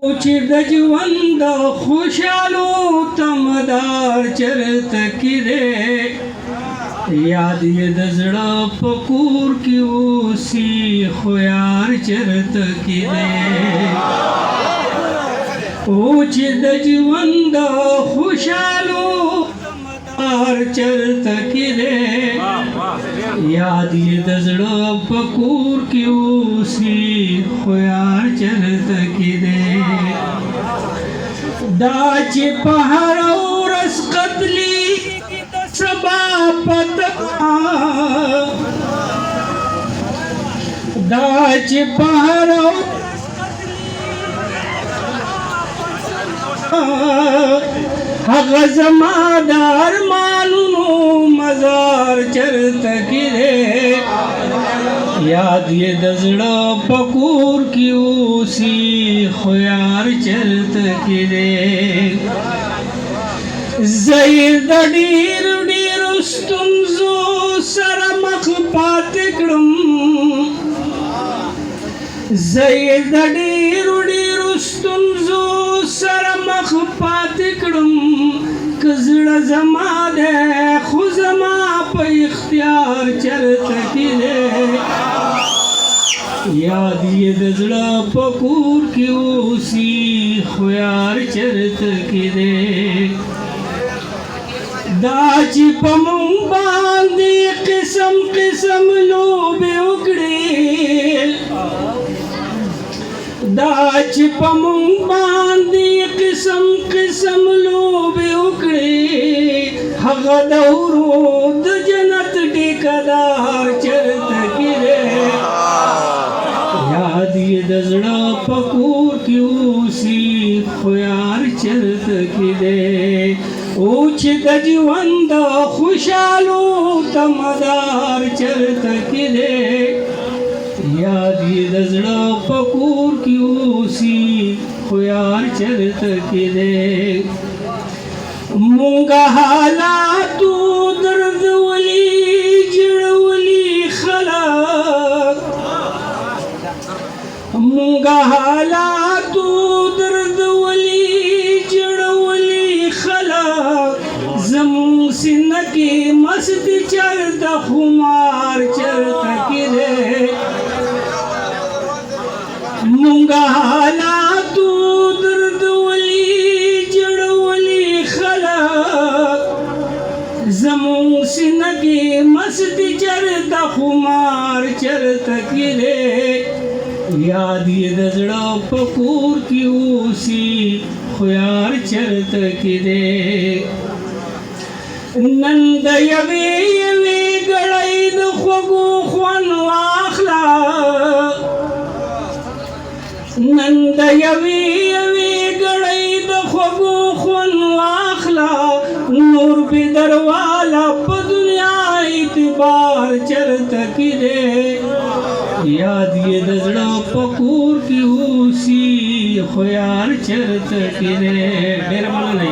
چې د ژوند خوشالو تمدار چرته کې دی یاد یې د زړه په کور کې اوسي خو یار چرته کې دی او چې د ژوند خوشالو تمدار چرته کې دی یاد یې د زړه په کور کې اوسي خو یار چرته کې دی دا چې په هره ورځ قتلي د سبا پته دا چې په هره هغه زما د ارمانونو مزار چرته کې دی یاد یې د زړه په کور کې اوسي خو یار چرته کې دی زه یې د ډېرو ستونزو سره مخ پاتې کړم زه یې د ډېرو ستونزو سره مخ پاتې کړم که زړه زما دی خو زما په اختیار چرته کې دی یاد یې د زړه په کور کې اوسي خو یار چرته کې دی دا چې په مونږ باندې قسم قسم لوبې وکړې دا چې په مونږ باندې قسم قسم لوبې وکړې هغه د حورو د جنت ټیکدار چرته کې دی یاد یې د زړه په کور کې اوسي خو یار چرته کې دی او چې د ژوند خوشالو تمدار چرته کې دی یاد یې د زړه په کور کې اوسي خو یار چرته کې دی مونږ حالاتو درد ولي جړولي خلک مونږ حالاتو درد ولي جړولي خلک زمونږ سینه کې مست چرته خمار چرته کې دی مونږ حالاتو درد ولي جړولي خلک زمونږ سینه کې مست چرته خمار چرته کې دی یاد یې د زړه په کور کې اوسي خو یار چرته کې دی نن د یوې ګړۍ د خوږو خوند واخله نن د یوې ګړۍ د خوږو خوند واخله نور به درواله په دنیا اعتبار چرته کې دی یاد یې د زړه په کور کې اوسي خو یار چرته کې دی ډېره مننه